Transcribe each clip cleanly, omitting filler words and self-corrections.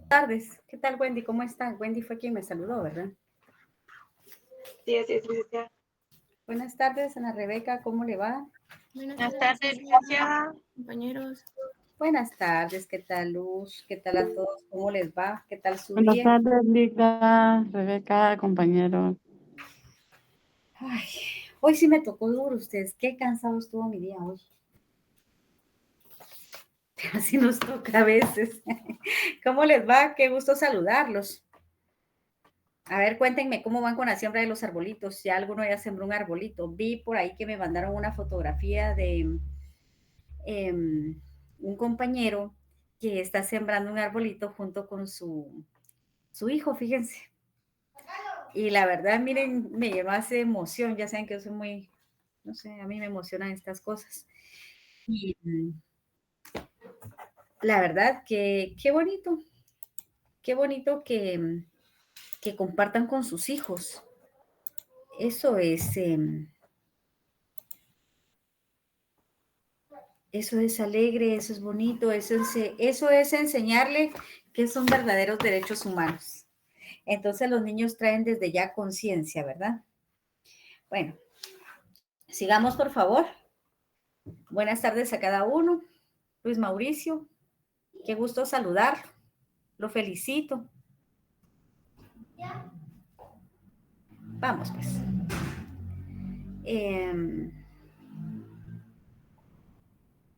Tardes. ¿Qué tal, Wendy? ¿Cómo está? Wendy fue quien me saludó, ¿verdad? Sí, así es, licenciada. Buenas tardes, Ana Rebeca, ¿cómo le va? Buenas tardes, licenciada. Compañeros. Buenas tardes, ¿qué tal, Luz? ¿Qué tal a todos? ¿Cómo les va? ¿Qué tal su Buenas día? tardes, Lica, Rebeca, compañeros. Ay, hoy sí me tocó duro ustedes. Qué cansado estuvo mi día hoy. Pero así nos toca a veces. ¿Cómo les va? Qué gusto saludarlos. A ver, cuéntenme cómo van con la siembra de los arbolitos. Si alguno ya sembró un arbolito. Vi por ahí que me mandaron una fotografía de un compañero que está sembrando un arbolito junto con su hijo, fíjense. Y la verdad, miren, me llenó hace emoción. Ya saben que yo soy muy, no sé, a mí me emocionan estas cosas. Y la verdad que qué bonito que compartan con sus hijos. Eso es, eso es alegre, eso es bonito, eso es enseñarle que son verdaderos derechos humanos. Entonces los niños traen desde ya conciencia, ¿verdad? Bueno, sigamos por favor. Buenas tardes a cada uno. Luis Mauricio, qué gusto saludar. Lo felicito. Vamos pues.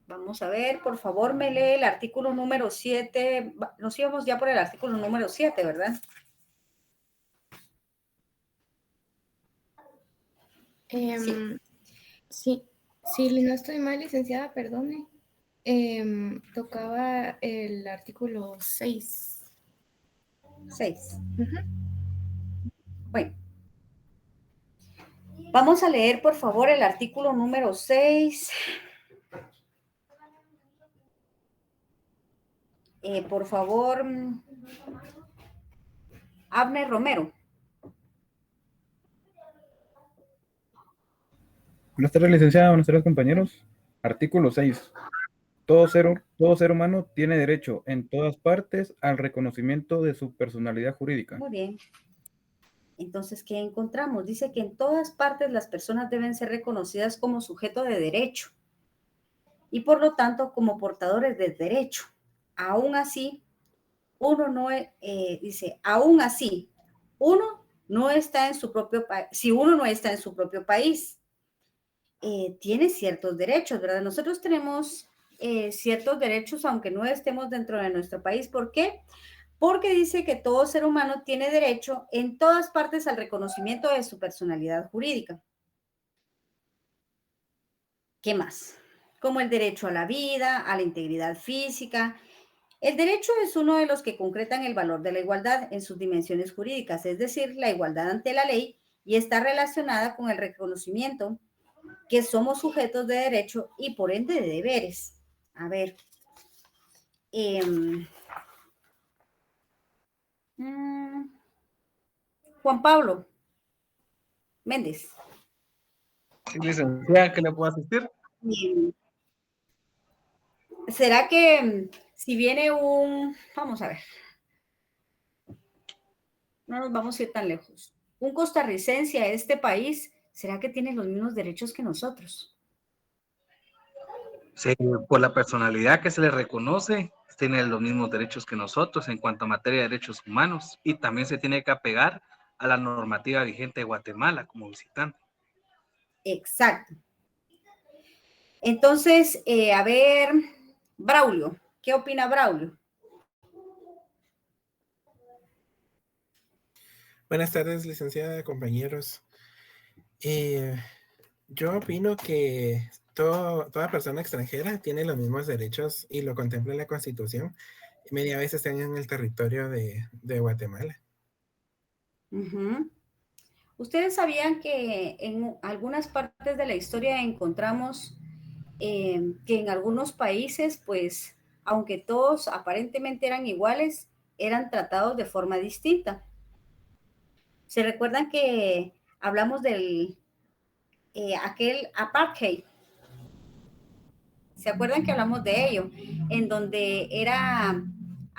Vamos a ver, por favor, me lee el artículo número 7. Nos íbamos ya por el artículo número 7, ¿verdad? Sí, si no estoy mal, licenciada, perdone. Tocaba el artículo 6. 6. Bueno. Vamos a leer, por favor, el artículo número 6. Por favor, Abner Romero. Buenas tardes, licenciada. Buenas tardes, compañeros. Artículo 6. Todo ser humano tiene derecho en todas partes al reconocimiento de su personalidad jurídica. Muy bien. Entonces, ¿qué encontramos? Dice que en todas partes las personas deben ser reconocidas como sujeto de derecho y por lo tanto como portadores de derecho. Aún así, aún así, uno no está en su propio país. Si uno no está en su propio país, tiene ciertos derechos, ¿verdad? Nosotros tenemos ciertos derechos aunque no estemos dentro de nuestro país. ¿Por qué? Porque dice que todo ser humano tiene derecho en todas partes al reconocimiento de su personalidad jurídica. ¿Qué más? Como el derecho a la vida, a la integridad física. El derecho es uno de los que concretan el valor de la igualdad en sus dimensiones jurídicas, es decir, la igualdad ante la ley, y está relacionada con el reconocimiento que somos sujetos de derecho y por ende de deberes. A ver. Juan Pablo Méndez. Sí, licenciada, ¿qué le puedo asistir? ¿Será que si viene vamos a ver, no nos vamos a ir tan lejos, un costarricense a este país, ¿será que tiene los mismos derechos que nosotros? Sí, por la personalidad que se le reconoce, tiene los mismos derechos que nosotros en cuanto a materia de derechos humanos y también se tiene que apegar a la normativa vigente de Guatemala como visitante. Exacto. Entonces, a ver, Braulio, ¿qué opina Braulio? Buenas tardes, licenciada, compañeros. Yo opino que toda persona extranjera tiene los mismos derechos y lo contempla la Constitución, media vez estén en el territorio de Guatemala. ¿Ustedes sabían que en algunas partes de la historia encontramos que en algunos países, pues, aunque todos aparentemente eran iguales, eran tratados de forma distinta? ¿Se recuerdan que hablamos del aquel apartheid? ¿Se acuerdan que hablamos de ello? En donde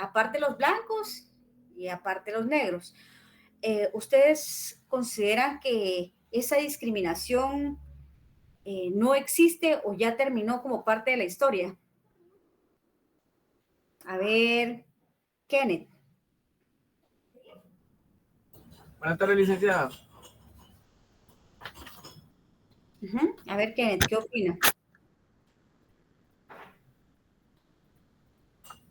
aparte los blancos y aparte los negros. ¿Ustedes consideran que esa discriminación no existe o ya terminó como parte de la historia? A ver, Kenneth. Buenas tardes, licenciada. A ver, Kenneth, ¿qué opina?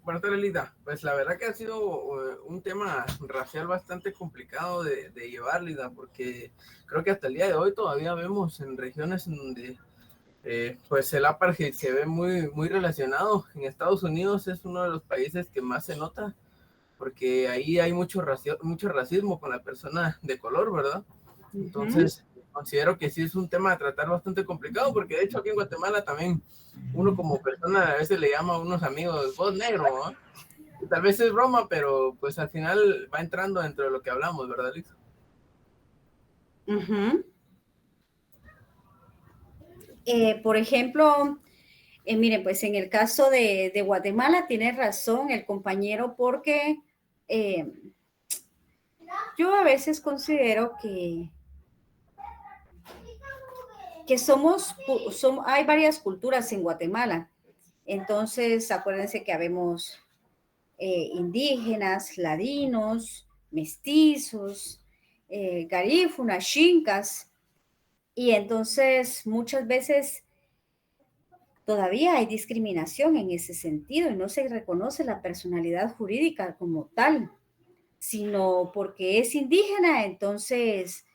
Buenas tardes, Lida. Pues la verdad que ha sido un tema racial bastante complicado de llevar, Lida, porque creo que hasta el día de hoy todavía vemos en regiones en donde pues el apartheid se ve muy relacionado. En Estados Unidos es uno de los países que más se nota, porque ahí hay mucho racismo con la persona de color, ¿verdad? Entonces, considero que sí es un tema a tratar bastante complicado, porque de hecho aquí en Guatemala también uno como persona a veces le llama a unos amigos, vos negro, ¿no? Tal vez es broma, pero pues al final va entrando dentro de lo que hablamos, ¿verdad, Lito? Por ejemplo, miren, pues en el caso de Guatemala tiene razón el compañero, porque yo a veces considero que hay varias culturas en Guatemala. Entonces, acuérdense que habemos indígenas, ladinos, mestizos, garífunas, xincas, y entonces muchas veces todavía hay discriminación en ese sentido y no se reconoce la personalidad jurídica como tal, sino porque es indígena, entonces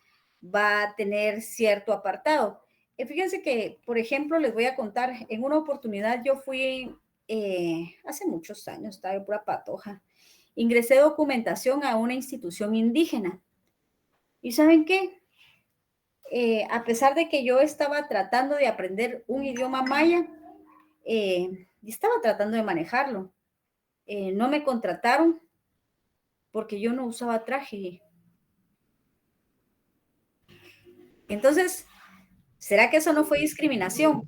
va a tener cierto apartado. Fíjense que, por ejemplo, les voy a contar, en una oportunidad yo fui, hace muchos años, estaba yo pura patoja, ingresé documentación a una institución indígena. ¿Y saben qué? A pesar de que yo estaba tratando de aprender un idioma maya, y estaba tratando de manejarlo, no me contrataron porque yo no usaba traje. Entonces, ¿será que eso no fue discriminación?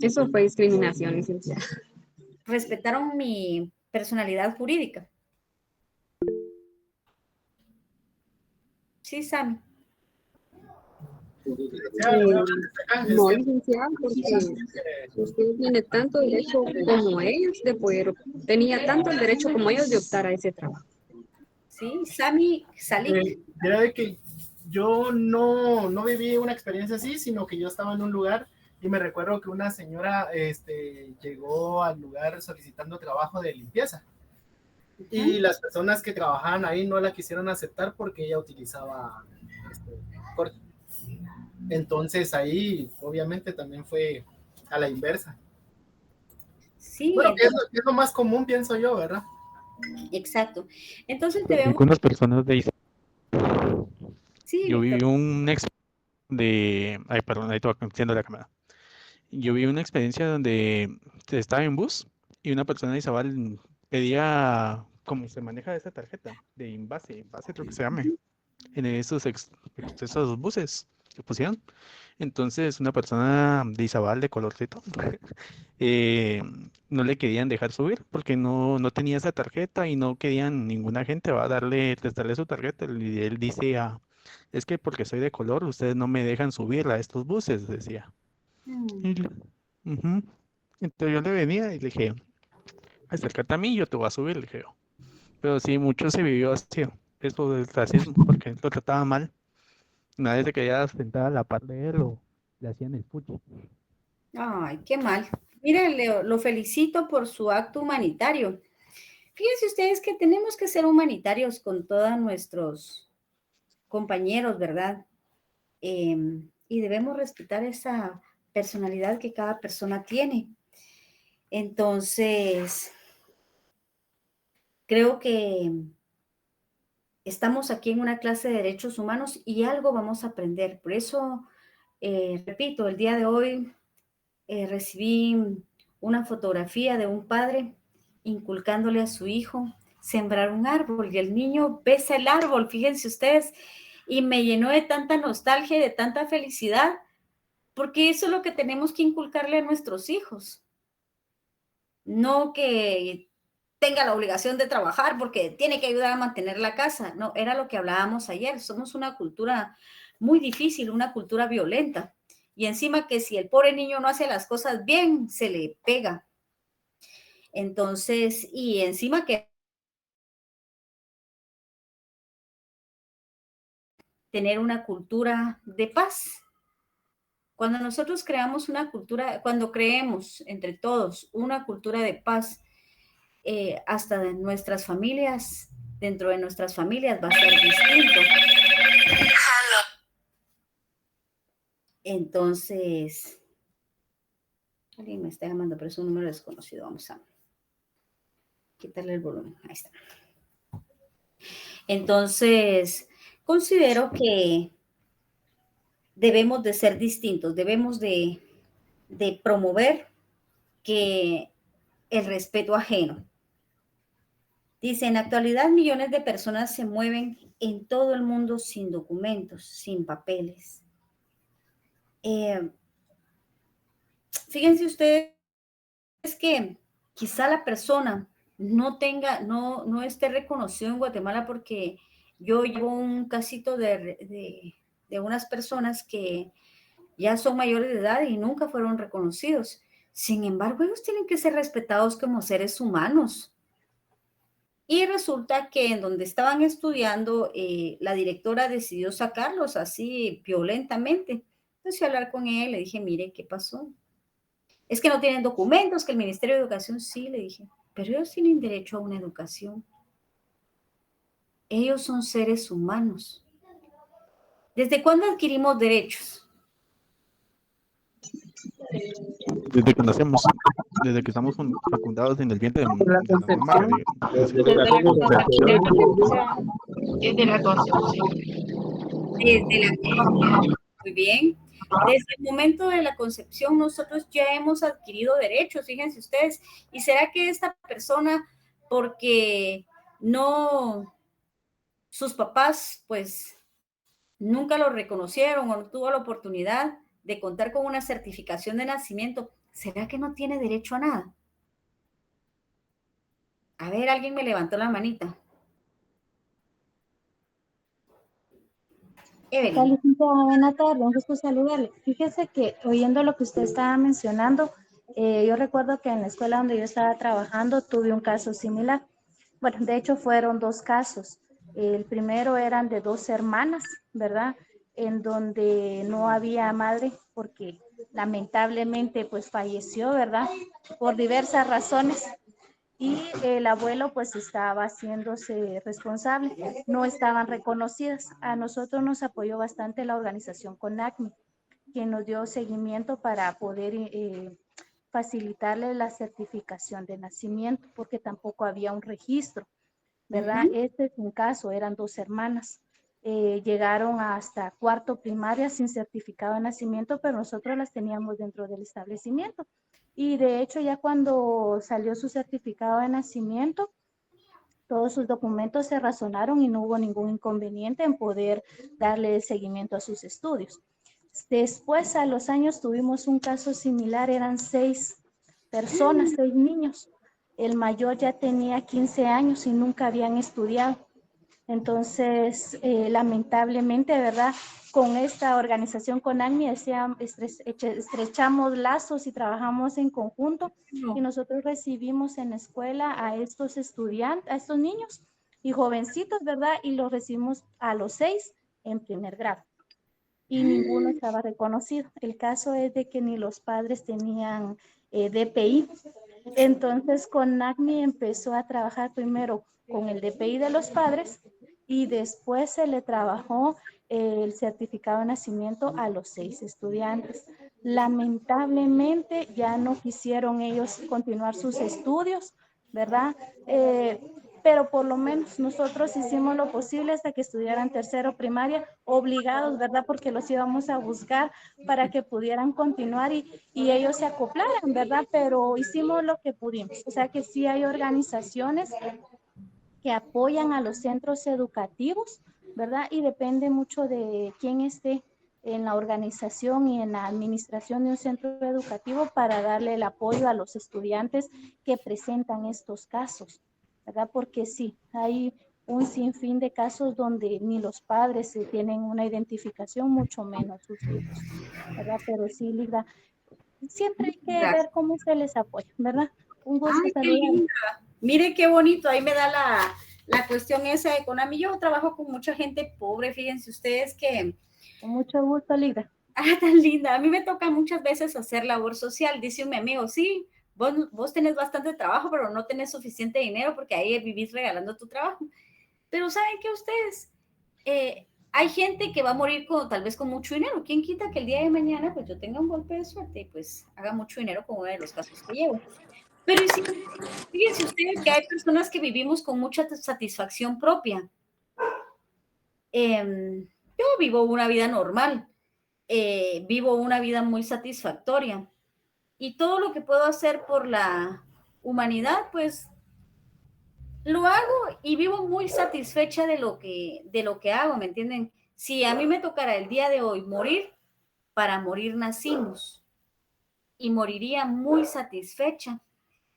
Eso fue discriminación, licenciada. Respetaron mi personalidad jurídica. Sí, Sammy. No, licenciada, porque usted tiene tanto derecho como ellos de poder, tenía tanto el derecho como ellos de optar a ese trabajo. Sí, Sammy Salik. Era de que yo no viví una experiencia así, sino que yo estaba en un lugar y me recuerdo que una señora llegó al lugar solicitando trabajo de limpieza. Y las personas que trabajaban ahí no la quisieron aceptar porque ella utilizaba corte. Entonces ahí obviamente también fue a la inversa. Sí. Bueno, que es lo más común, pienso yo, ¿verdad? Exacto. Entonces debemos... Algunas personas de... Sí, yo Víctor. viví un ay, perdón, ahí estaba enciendo la cámara. Yo viví una experiencia donde estaba en bus y una persona de Izabal pedía cómo se maneja esa tarjeta de Inbase creo que se llame, en esos buses que pusieron. Entonces una persona de Izabal de colorcito no le querían dejar subir porque no tenía esa tarjeta y no querían ninguna gente va a prestarle su tarjeta. Y él dice, es que porque soy de color ustedes no me dejan subir a estos buses, decía. Entonces yo le venía y le dije, acércate a mí, yo te voy a subir, le dije. Pero sí, mucho se vivió así, eso del racismo, porque lo trataba mal. Nadie se quería sentar a la par de él o le hacían el pucho. Ay, qué mal. Miren, lo felicito por su acto humanitario. Fíjense ustedes que tenemos que ser humanitarios con todos nuestros compañeros, ¿verdad? Y debemos respetar esa personalidad que cada persona tiene. Entonces, creo que estamos aquí en una clase de derechos humanos y algo vamos a aprender. Por eso, repito, el día de hoy recibí una fotografía de un padre inculcándole a su hijo sembrar un árbol y el niño besa el árbol, fíjense ustedes, y me llenó de tanta nostalgia y de tanta felicidad, porque eso es lo que tenemos que inculcarle a nuestros hijos. No que tenga la obligación de trabajar porque tiene que ayudar a mantener la casa. No, era lo que hablábamos ayer. Somos una cultura muy difícil, una cultura violenta. Y encima que si el pobre niño no hace las cosas bien, se le pega. Entonces, y encima que tener una cultura de paz. Cuando nosotros creamos una cultura, cuando creemos entre todos una cultura de paz, hasta de nuestras familias, dentro de nuestras familias va a ser distinto. Entonces, alguien me está llamando, pero es un número desconocido. Vamos a quitarle el volumen. Ahí está. Entonces, considero que debemos de ser distintos, debemos de promover que el respeto ajeno. Dice, en la actualidad millones de personas se mueven en todo el mundo sin documentos, sin papeles. Fíjense ustedes que quizá la persona no esté reconocido en Guatemala, porque yo llevo un casito de unas personas que ya son mayores de edad y nunca fueron reconocidos. Sin embargo, ellos tienen que ser respetados como seres humanos. Y resulta que en donde estaban estudiando, la directora decidió sacarlos así violentamente. Entonces fui a hablar con él, le dije, mire, ¿qué pasó? Es que no tienen documentos, que el Ministerio de Educación sí, le dije, pero ellos tienen derecho a una educación. Ellos son seres humanos. ¿Desde cuándo adquirimos derechos? Desde que nacemos, desde que estamos fecundados en el vientre de la mamá. Desde la concepción. Desde la concepción. Muy bien. Desde el momento de la concepción nosotros ya hemos adquirido derechos, fíjense ustedes. ¿Y será que esta persona, porque no, sus papás pues nunca lo reconocieron o no tuvo la oportunidad de contar con una certificación de nacimiento, será que no tiene derecho a nada? A ver, alguien me levantó la manita. Hola, licenciada, buena tarde, un gusto saludarle. Fíjese que oyendo lo que usted estaba mencionando, yo recuerdo que en la escuela donde yo estaba trabajando tuve un caso similar. Bueno, de hecho fueron dos casos. El primero eran de dos hermanas, ¿verdad? En donde no había madre porque lamentablemente pues falleció, ¿verdad? Por diversas razones. Y el abuelo pues estaba haciéndose responsable, no estaban reconocidas. A nosotros nos apoyó bastante la organización CONACMI, quien nos dio seguimiento para poder facilitarle la certificación de nacimiento, porque tampoco había un registro, ¿verdad? Este es un caso, eran dos hermanas. Llegaron hasta cuarto primaria sin certificado de nacimiento, pero nosotros las teníamos dentro del establecimiento. Y de hecho ya cuando salió su certificado de nacimiento, todos sus documentos se razonaron y no hubo ningún inconveniente en poder darle seguimiento a sus estudios. Después, a los años, tuvimos un caso similar, eran 6 personas, 6 niños. El mayor ya tenía 15 años y nunca habían estudiado. Entonces, lamentablemente, ¿verdad? Con esta organización CONACMI estrechamos lazos y trabajamos en conjunto y nosotros recibimos en la escuela a estos estudiantes, a estos niños y jovencitos, ¿verdad? Y los recibimos a los 6 en primer grado y ninguno estaba reconocido. El caso es de que ni los padres tenían DPI. Entonces, CONACMI empezó a trabajar primero con el DPI de los padres y después se le trabajó el certificado de nacimiento a los 6 estudiantes. Lamentablemente ya no quisieron ellos continuar sus estudios, ¿verdad? Pero por lo menos nosotros hicimos lo posible hasta que estudiaran tercero primaria, obligados, ¿verdad? Porque los íbamos a buscar para que pudieran continuar y ellos se acoplaran, ¿verdad? Pero hicimos lo que pudimos. O sea que sí hay organizaciones que apoyan a los centros educativos, ¿verdad? Y depende mucho de quién esté en la organización y en la administración de un centro educativo para darle el apoyo a los estudiantes que presentan estos casos. ¿verdad? Porque sí, hay un sinfín de casos donde ni los padres tienen una identificación, mucho menos sus hijos, ¿verdad? Pero sí, Lida, siempre hay que ver Gracias. cómo se les apoya, ¿verdad? Un gusto Ay, qué saludar. linda. Mire qué bonito, ahí me da la cuestión esa de Konami. Yo trabajo con mucha gente pobre, fíjense ustedes que... Con mucho gusto, Lida. Ah, tan linda. A mí me toca muchas veces hacer labor social. Dice un mi amigo, sí, vos tenés bastante trabajo, pero no tenés suficiente dinero porque ahí vivís regalando tu trabajo. Pero ¿saben qué ustedes? Hay gente que va a morir tal vez con mucho dinero. ¿Quién quita que el día de mañana pues yo tenga un golpe de suerte y pues haga mucho dinero con uno de los casos que llevo? Pero sí, fíjense ustedes que hay personas que vivimos con mucha satisfacción propia. Yo vivo una vida normal, vivo una vida muy satisfactoria y todo lo que puedo hacer por la humanidad, pues lo hago y vivo muy satisfecha de lo que hago, ¿me entienden? Si a mí me tocara el día de hoy morir, para morir nacimos y moriría muy satisfecha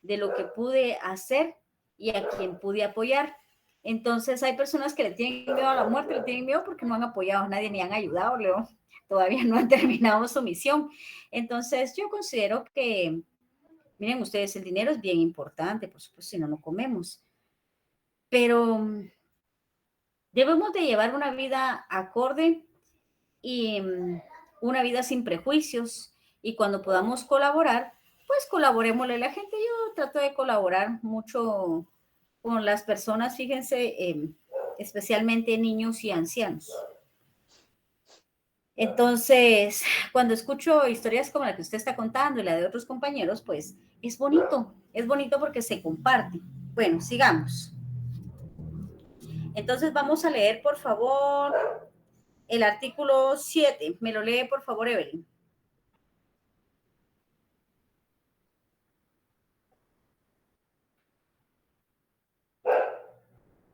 de lo que pude hacer y a quien pude apoyar. Entonces hay personas que le tienen miedo a la muerte, le tienen miedo porque no han apoyado a nadie ni han ayudado, Leo. Todavía no han terminado su misión. Entonces yo considero que, miren ustedes, el dinero es bien importante, por supuesto, si no, no comemos. Pero debemos de llevar una vida acorde y una vida sin prejuicios. Y cuando podamos colaborar, pues colaborémosle a la gente. Yo trato de colaborar mucho con las personas, fíjense, especialmente niños y ancianos. Entonces, cuando escucho historias como la que usted está contando y la de otros compañeros, pues es bonito porque se comparte. Bueno, sigamos. Entonces vamos a leer, por favor, el artículo 7. Me lo lee, por favor, Evelyn.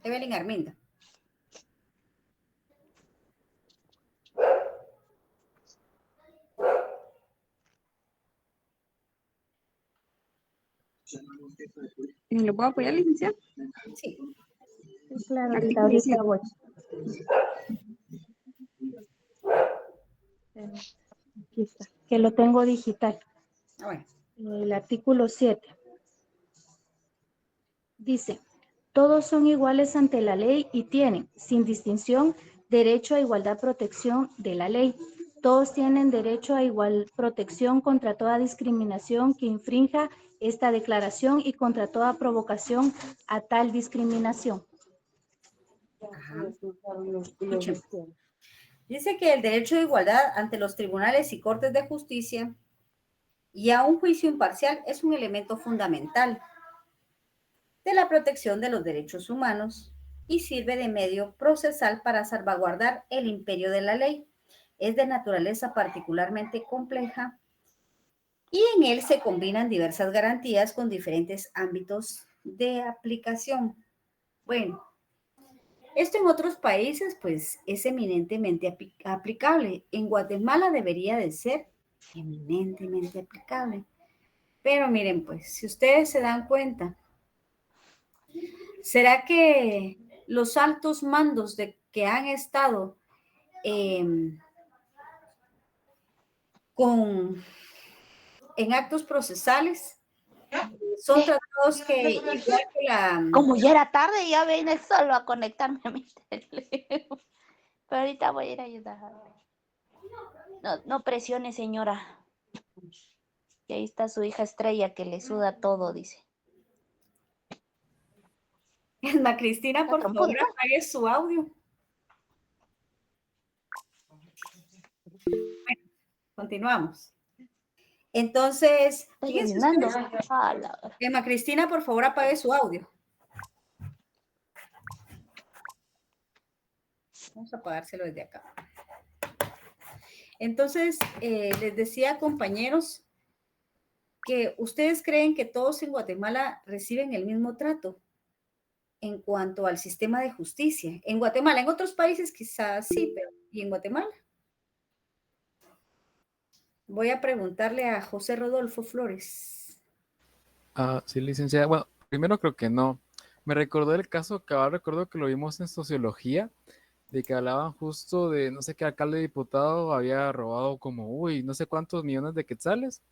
Evelyn Arminda. ¿Lo puedo apoyar, licenciada? Sí. Claro, ahorita voy. Aquí está, que lo tengo digital. Bueno. El artículo 7. Dice, todos son iguales ante la ley y tienen, sin distinción, derecho a igualdad protección de la ley. Todos tienen derecho a igual protección contra toda discriminación que infrinja esta declaración y contra toda provocación a tal discriminación. Ajá. Dice que el derecho de igualdad ante los tribunales y cortes de justicia y a un juicio imparcial es un elemento fundamental de la protección de los derechos humanos y sirve de medio procesal para salvaguardar el imperio de la ley. Es de naturaleza particularmente compleja y en él se combinan diversas garantías con diferentes ámbitos de aplicación. Bueno, esto en otros países pues es eminentemente aplicable. En Guatemala debería de ser eminentemente aplicable. Pero miren pues, si ustedes se dan cuenta, ¿será que los altos mandos que han estado en actos procesales son tratados que igual que la... Como ya era tarde, ya vine solo a conectarme a mi teléfono. Pero ahorita voy a ir a ayudar. No presione, señora. Y ahí está su hija Estrella que le suda todo, dice. Esma Cristina, por favor, apague su audio. Bueno, continuamos. Entonces, Emma Cristina, por favor, apague su audio. Vamos a apagárselo desde acá. Entonces, les decía, compañeros, que ustedes creen que todos en Guatemala reciben el mismo trato en cuanto al sistema de justicia. En Guatemala, en otros países quizás sí, pero ¿y en Guatemala? Voy a preguntarle a José Rodolfo Flores. Sí, licenciada. Bueno, primero creo que no. Me recordó el caso que ahora recuerdo que lo vimos en sociología, de que hablaban justo de no sé qué alcalde diputado había robado como, uy, no sé cuántos millones de quetzales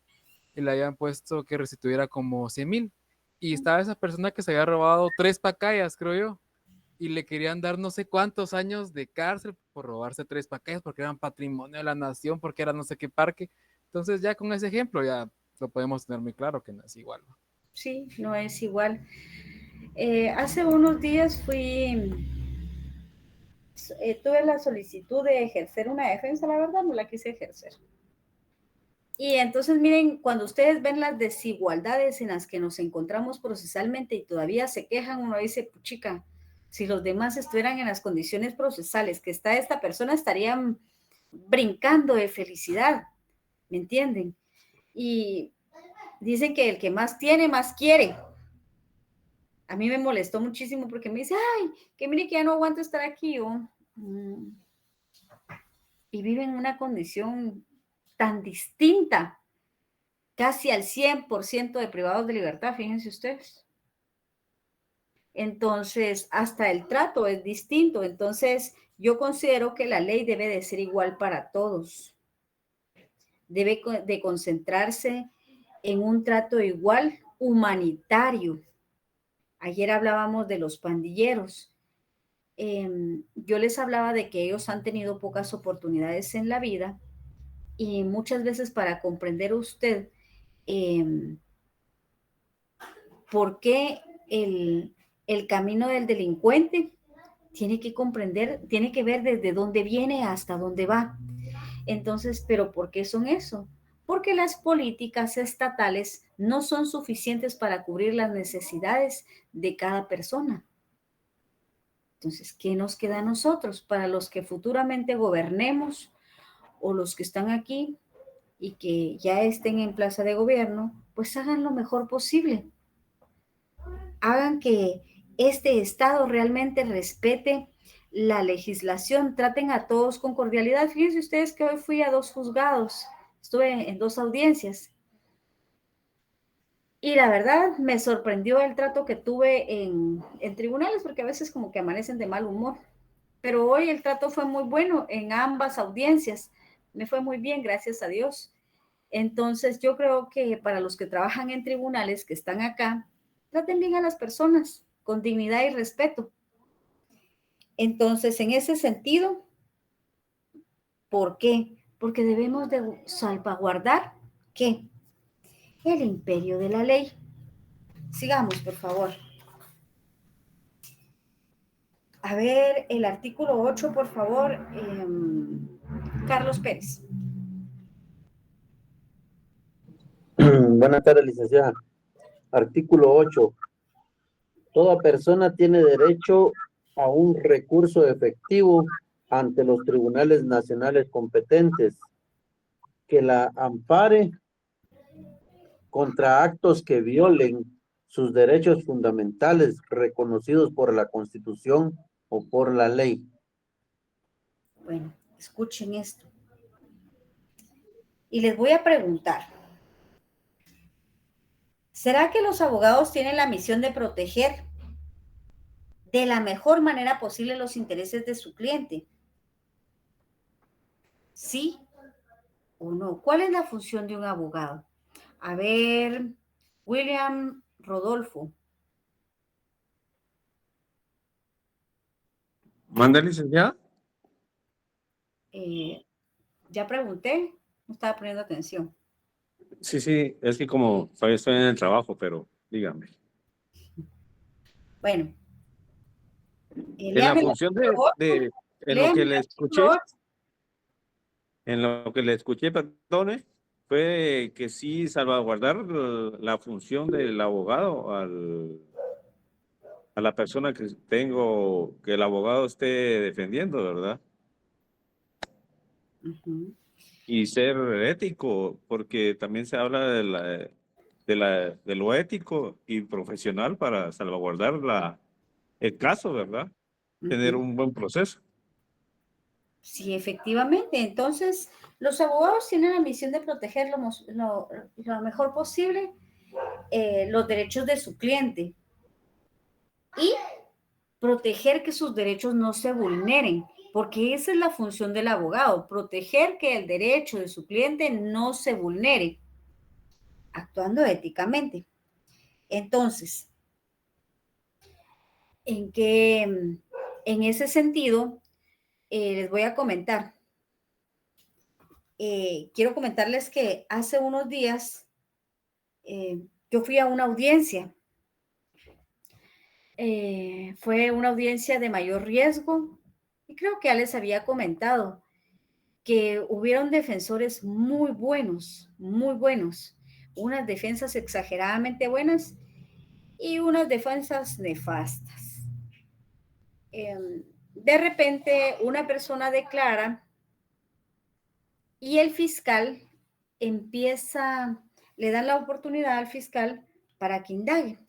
y le habían puesto que restituyera como 100,000. Y estaba esa persona que se había robado 3 pacayas, creo yo, y le querían dar no sé cuántos años de cárcel por robarse 3 pacayas porque eran patrimonio de la nación, porque era no sé qué parque. Entonces ya con ese ejemplo ya lo podemos tener muy claro que no es igual. Sí, no es igual. Hace unos días tuve la solicitud de ejercer una defensa, la verdad no la quise ejercer. Y entonces miren, cuando ustedes ven las desigualdades en las que nos encontramos procesalmente y todavía se quejan, uno dice, puchica, si los demás estuvieran en las condiciones procesales que está esta persona, estarían brincando de felicidad, ¿me entienden? Y dicen que el que más tiene, más quiere. A mí me molestó muchísimo porque me dice, ay, que mire que ya no aguanto estar aquí. Y vive en una condición tan distinta, casi al 100% de privados de libertad, fíjense ustedes. Entonces, hasta el trato es distinto. Entonces, yo considero que la ley debe de ser igual para todos. Debe de concentrarse en un trato igual, humanitario. Ayer hablábamos de los pandilleros. Yo les hablaba de que ellos han tenido pocas oportunidades en la vida y muchas veces para comprender usted por qué el camino del delincuente tiene que comprender, tiene que ver desde dónde viene hasta dónde va. Entonces, ¿pero por qué son eso? Porque las políticas estatales no son suficientes para cubrir las necesidades de cada persona. Entonces, ¿qué nos queda a nosotros? Para los que futuramente gobernemos o los que están aquí y que ya estén en plaza de gobierno, pues hagan lo mejor posible. Hagan que este Estado realmente respete la legislación, traten a todos con cordialidad. Fíjense ustedes que hoy fui a 2 juzgados, estuve en 2 audiencias. Y la verdad me sorprendió el trato que tuve en tribunales, porque a veces como que amanecen de mal humor. Pero hoy el trato fue muy bueno en ambas audiencias. Me fue muy bien, gracias a Dios. Entonces yo creo que para los que trabajan en tribunales, que están acá, traten bien a las personas con dignidad y respeto. Entonces, en ese sentido, ¿por qué? Porque debemos de salvaguardar, ¿qué? El imperio de la ley. Sigamos, por favor. A ver, el artículo 8, por favor, Carlos Pérez. Buenas tardes, licenciada. Artículo 8. Toda persona tiene derecho a un recurso efectivo ante los tribunales nacionales competentes que la ampare contra actos que violen sus derechos fundamentales reconocidos por la Constitución o por la ley. Bueno, escuchen esto. Y les voy a preguntar, ¿será que los abogados tienen la misión de proteger de la mejor manera posible los intereses de su cliente? ¿Sí o no? ¿Cuál es la función de un abogado? A ver, William Rodolfo. ¿Manda, licenciada? Ya pregunté, no estaba poniendo atención. Sí, es que como todavía estoy en el trabajo, pero dígame. Bueno. En la función en lo que le escuché, perdone, fue que sí salvaguardar la función del abogado a la persona que que el abogado esté defendiendo, ¿verdad? Y ser ético, porque también se habla de lo ético y profesional para salvaguardar el caso, ¿verdad? Tener un buen proceso. Sí, efectivamente. Entonces, los abogados tienen la misión de proteger lo mejor posible los derechos de su cliente. y proteger que sus derechos no se vulneren, porque esa es la función del abogado, proteger que el derecho de su cliente no se vulnere, actuando éticamente. Entonces, en ese sentido, les voy a comentar. Quiero comentarles que hace unos días yo fui a una audiencia. Fue una audiencia de mayor riesgo y creo que ya les había comentado que hubieron defensores muy buenos, unas defensas exageradamente buenas y unas defensas nefastas. De repente una persona declara y el fiscal le dan la oportunidad al fiscal para que indague.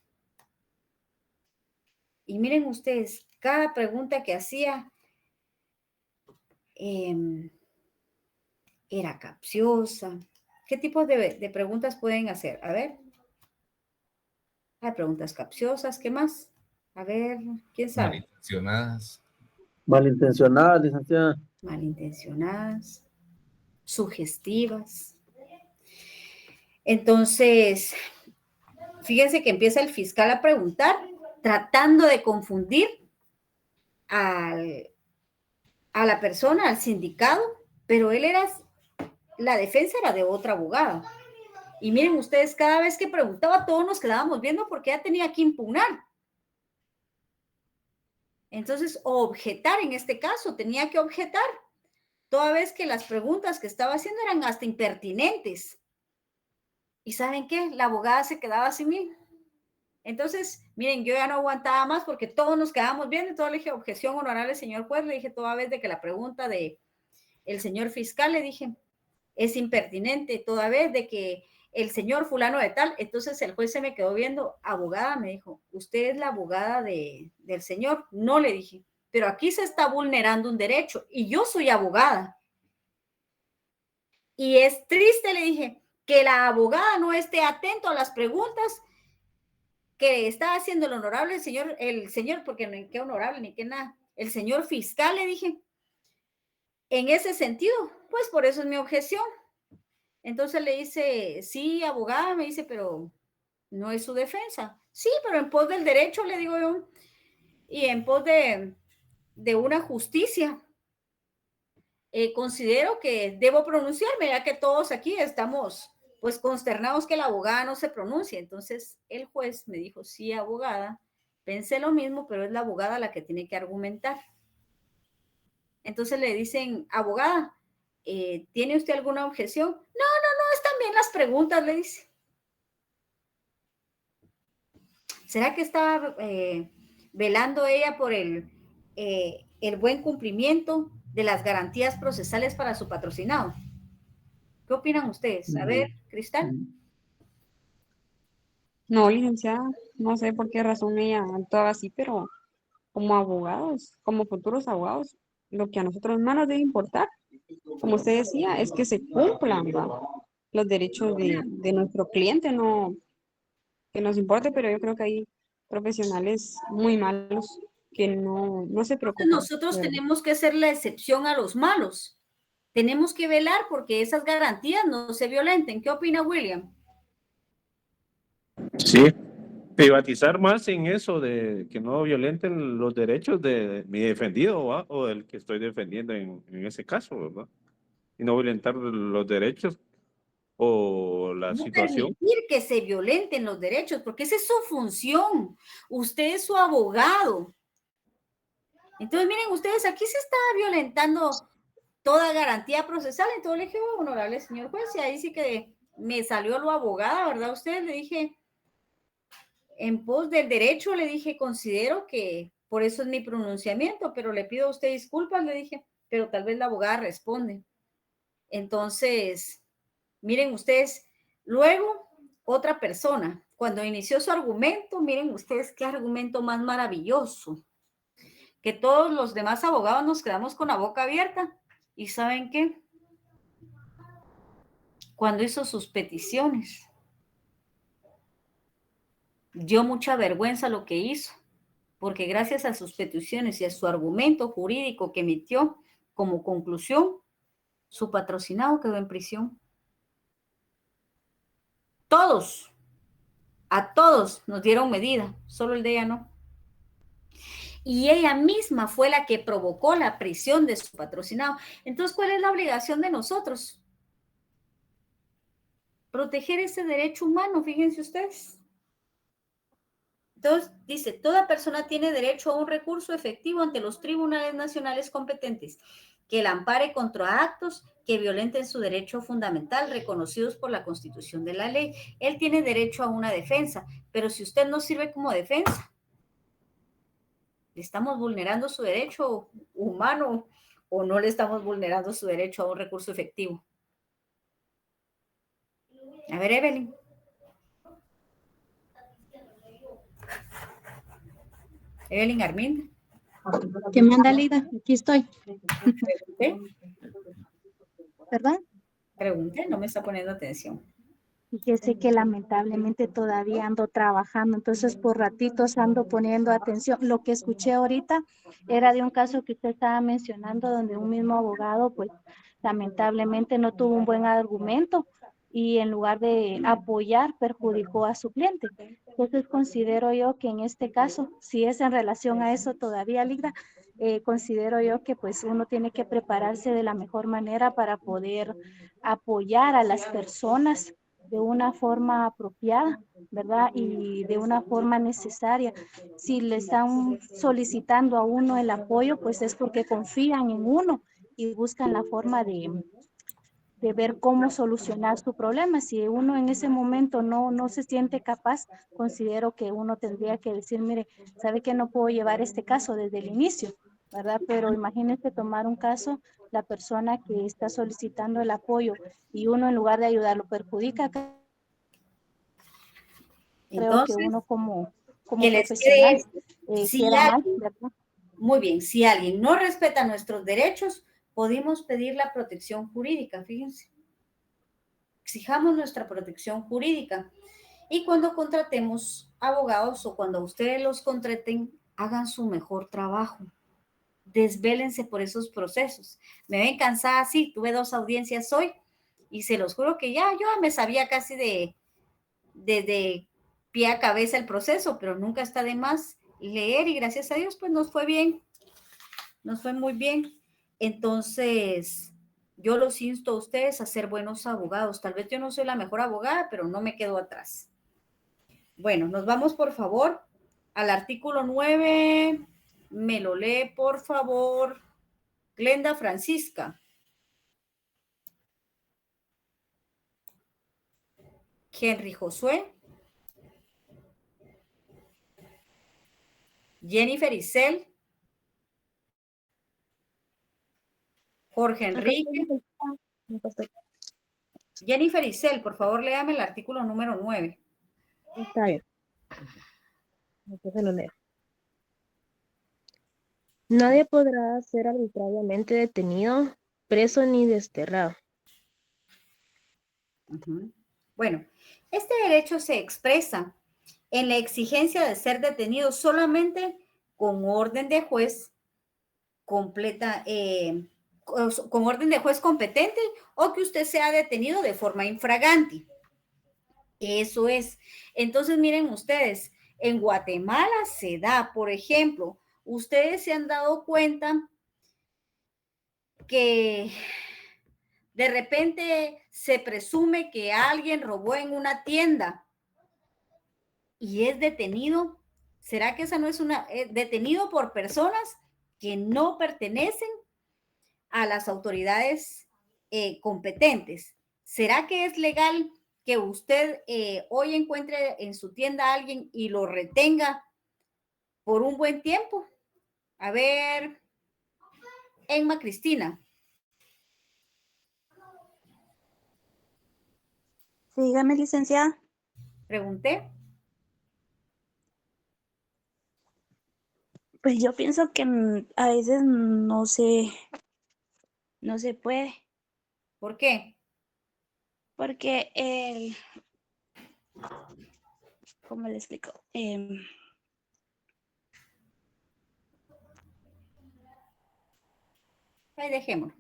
Y miren ustedes, cada pregunta que hacía era capciosa. ¿Qué tipo de preguntas pueden hacer? A ver. Hay preguntas capciosas. ¿Qué más? A ver, ¿quién sabe? Malintencionadas. Malintencionadas, licenciada. Malintencionadas. Sugestivas. Entonces, fíjense que empieza el fiscal a preguntar, tratando de confundir a la persona, al sindicado, pero la defensa era de otra abogada. Y miren ustedes, cada vez que preguntaba, todos nos quedábamos viendo porque ella tenía que impugnar. Entonces, objetar en este caso, tenía que objetar, toda vez que las preguntas que estaba haciendo eran hasta impertinentes. ¿Y saben qué? La abogada se quedaba sin mí. Entonces, miren, yo ya no aguantaba más porque todos nos quedábamos viendo y todo le dije, objeción honorable, señor juez, le dije toda vez de que la pregunta de el señor fiscal, le dije, es impertinente, toda vez de que el señor fulano de tal. Entonces el juez se me quedó viendo, abogada, me dijo, ¿usted es la abogada del señor? No, le dije, pero aquí se está vulnerando un derecho y yo soy abogada. Y es triste, le dije, que la abogada no esté atento a las preguntas que está haciendo el honorable el señor, porque no hay qué honorable ni qué nada, el señor fiscal, le dije. En ese sentido, pues por eso es mi objeción. Entonces le dice, sí, abogada, me dice, pero no es su defensa. Sí, pero en pos del derecho, le digo yo, y en pos de una justicia, considero que debo pronunciarme, ya que todos aquí estamos pues consternados que la abogada no se pronuncie. Entonces el juez me dijo, sí, abogada, pensé lo mismo, pero es la abogada la que tiene que argumentar. Entonces le dicen, abogada, ¿tiene usted alguna objeción? No, están bien las preguntas, le dice. ¿Será que estaba velando ella por el buen cumplimiento de las garantías procesales para su patrocinado? ¿Qué opinan ustedes? A ver, Cristal. No, licenciada, no sé por qué razón ella actuaba así, pero como abogados, como futuros abogados, lo que a nosotros más nos debe importar, como usted decía, es que se cumplan, ¿va?, los derechos de nuestro cliente, no que nos importe, pero yo creo que hay profesionales muy malos que no se preocupan. Nosotros tenemos que ser la excepción a los malos. Tenemos que velar porque esas garantías no se violenten. ¿Qué opina William? Sí, privatizar más en eso de que no violenten los derechos de mi defendido, ¿va?, o del que estoy defendiendo en ese caso, ¿verdad? Y no violentar los derechos o la situación. Permitir que se violenten los derechos, porque esa es su función. Usted es su abogado. Entonces, miren ustedes, aquí se está violentando toda garantía procesal. Entonces le dije, honorable señor juez, y ahí sí que me salió lo abogada, ¿verdad? Usted le dije, en pos del derecho, le dije, considero que por eso es mi pronunciamiento, pero le pido a usted disculpas, le dije, pero tal vez la abogada responde. Entonces, miren ustedes, luego otra persona, cuando inició su argumento, miren ustedes qué argumento más maravilloso, que todos los demás abogados nos quedamos con la boca abierta. ¿Y saben qué? Cuando hizo sus peticiones, dio mucha vergüenza lo que hizo, porque gracias a sus peticiones y a su argumento jurídico que emitió como conclusión, su patrocinado quedó en prisión. Todos, a todos nos dieron medida, solo el de ella no. Y ella misma fue la que provocó la prisión de su patrocinado. Entonces, ¿cuál es la obligación de nosotros? Proteger ese derecho humano, fíjense ustedes. Entonces, dice, toda persona tiene derecho a un recurso efectivo ante los tribunales nacionales competentes que la ampare contra actos que violenten su derecho fundamental reconocidos por la Constitución de la ley. Él tiene derecho a una defensa, pero si usted no sirve como defensa, ¿le estamos vulnerando su derecho humano o no le estamos vulnerando su derecho a un recurso efectivo? A ver, Evelyn. Evelyn Arminda. ¿Qué manda, Lida? Aquí estoy. Pregunté. ¿Perdón? Pregunté, no me está poniendo atención. Fíjese que lamentablemente todavía ando trabajando, entonces por ratitos ando poniendo atención. Lo que escuché ahorita era de un caso que usted estaba mencionando donde un mismo abogado, pues lamentablemente no tuvo un buen argumento y en lugar de apoyar, perjudicó a su cliente. Entonces considero yo que en este caso, si es en relación a eso todavía, Ligra, considero yo que pues uno tiene que prepararse de la mejor manera para poder apoyar a las personas de una forma apropiada, ¿verdad? Y de una forma necesaria. Si le están solicitando a uno el apoyo, pues es porque confían en uno y buscan la forma de ver cómo solucionar su problema. Si uno en ese momento no se siente capaz, considero que uno tendría que decir, mire, ¿sabe que no puedo llevar este caso desde el inicio? ¿Verdad? Pero imagínese tomar un caso, la persona que está solicitando el apoyo y uno en lugar de ayudarlo perjudica. Creo Entonces, que uno como que les profesional quede, si queda mal, alguien, ¿verdad? muy bien, si alguien no respeta nuestros derechos, podemos pedir la protección jurídica, fíjense. Exijamos nuestra protección jurídica. Y cuando contratemos abogados o cuando ustedes los contraten, hagan su mejor trabajo. Desvélense por esos procesos. Me ven cansada, sí, tuve 2 audiencias hoy y se los juro que yo me sabía casi de pie a cabeza el proceso, pero nunca está de más leer y gracias a Dios pues nos fue bien, nos fue muy bien. Entonces, yo los insto a ustedes a ser buenos abogados. Tal vez yo no soy la mejor abogada, pero no me quedo atrás. Bueno, nos vamos por favor al artículo 9. Me lo lee, por favor, Glenda Francisca. Henry Josué. Jennifer Isel. Jorge Enrique. Jennifer Isel, por favor, léame el artículo número 9. Está bien. Entonces lo leo. Nadie podrá ser arbitrariamente detenido, preso ni desterrado. Bueno, este derecho se expresa en la exigencia de ser detenido solamente con orden de juez completa, con orden de juez competente o que usted sea detenido de forma infragante. Eso es. Entonces, miren ustedes, en Guatemala se da, por ejemplo, ustedes se han dado cuenta que de repente se presume que alguien robó en una tienda y es detenido. ¿Será que esa no es detenido por personas que no pertenecen a las autoridades competentes? ¿Será que es legal que usted hoy encuentre en su tienda a alguien y lo retenga por un buen tiempo? A ver, Emma Cristina. Sí, dígame, licenciada. Pregunté. Pues yo pienso que a veces no se puede. ¿Por qué? Porque ¿cómo le explico? Ahí dejémoslo.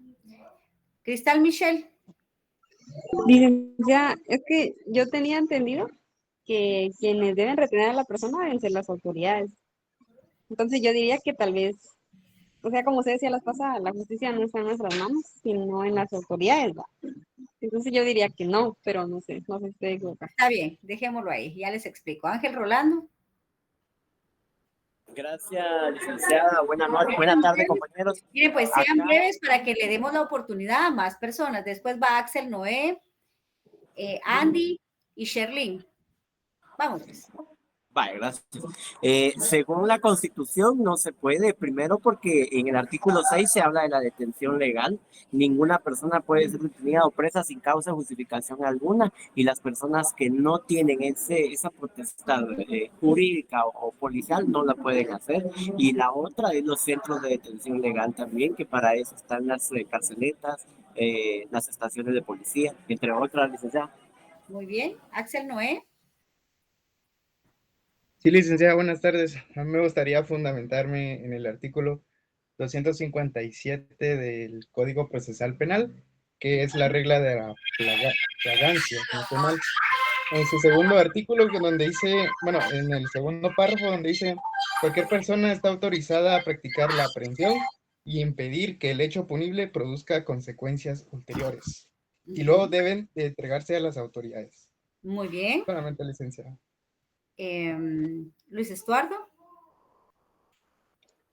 Cristal Michelle. Licenciada, es que yo tenía entendido que quienes deben retener a la persona deben ser las autoridades. Entonces yo diría que tal vez, o sea, como usted decía las pasadas, la justicia no está en nuestras manos, sino en las autoridades, ¿va? Entonces yo diría que no, pero no sé si estoy equivocada. Está bien, dejémoslo ahí, ya les explico. Ángel Rolando. Gracias, licenciada. Buenas noches, buenas tardes, compañeros. Miren, pues sean Acá- breves para que le demos la oportunidad a más personas. Después va Axel Noé, Andy y Sherlyn. Vamos, pues. Vale, gracias. Según la Constitución no se puede, primero porque en el artículo 6 se habla de la detención legal. Ninguna persona puede ser detenida o presa sin causa o justificación alguna, y las personas que no tienen esa potestad jurídica o policial no la pueden hacer. Y la otra es los centros de detención legal también, que para eso están las carceletas, las estaciones de policía, entre otras, licenciada. Muy bien. Axel Noé. Sí, licenciada, buenas tardes. A mí me gustaría fundamentarme en el artículo 257 del Código Procesal Penal, que es la regla de la flagancia, si no estoy mal. En su segundo artículo, donde dice, bueno, en el segundo párrafo, donde dice, cualquier persona está autorizada a practicar la aprehensión y impedir que el hecho punible produzca consecuencias ulteriores. Y luego deben de entregarse a las autoridades. Muy bien. Solamente, licenciada. Luis Estuardo.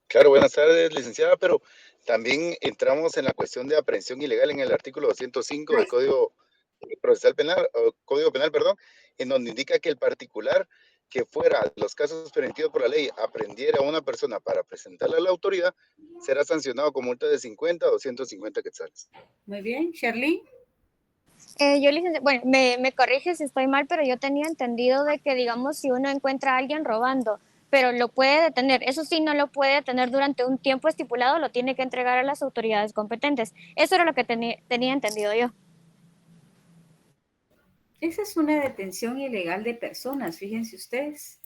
Claro, buenas tardes, licenciada, pero también entramos en la cuestión de aprehensión ilegal en el artículo 205 del Código Procesal Penal, Código Penal, perdón, en donde indica que el particular que fuera los casos permitidos por la ley aprendiera a una persona para presentarla a la autoridad, será sancionado con multa de 50 a 250 quetzales. Muy bien. Sherlyn. Yo, licenciada, bueno, me corrige si estoy mal, pero yo tenía entendido de que, digamos, si uno encuentra a alguien robando, pero lo puede detener, eso sí, no lo puede detener durante un tiempo estipulado, lo tiene que entregar a las autoridades competentes. Eso era lo que tenía entendido yo. Esa es una detención ilegal de personas, fíjense ustedes.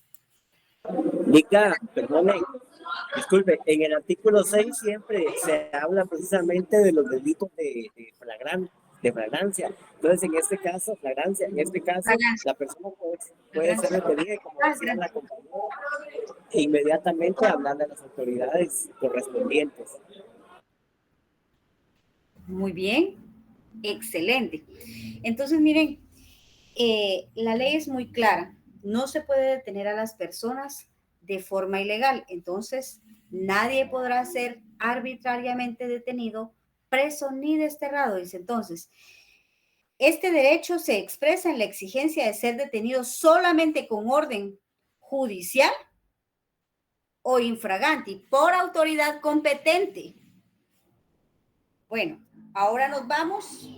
Diga, perdone, disculpe, en el artículo 6 siempre se habla precisamente de los delitos de flagrancia. Entonces, en este caso, flagrancia, en este caso, la persona puede ser detenida y, como decía la compañera, inmediatamente hablarle a las autoridades correspondientes. Muy bien, excelente. Entonces, miren, la ley es muy clara. No se puede detener a las personas de forma ilegal. Entonces, nadie podrá ser arbitrariamente detenido, preso ni desterrado. Dice entonces, este derecho se expresa en la exigencia de ser detenido solamente con orden judicial o infraganti por autoridad competente. Bueno, ahora nos vamos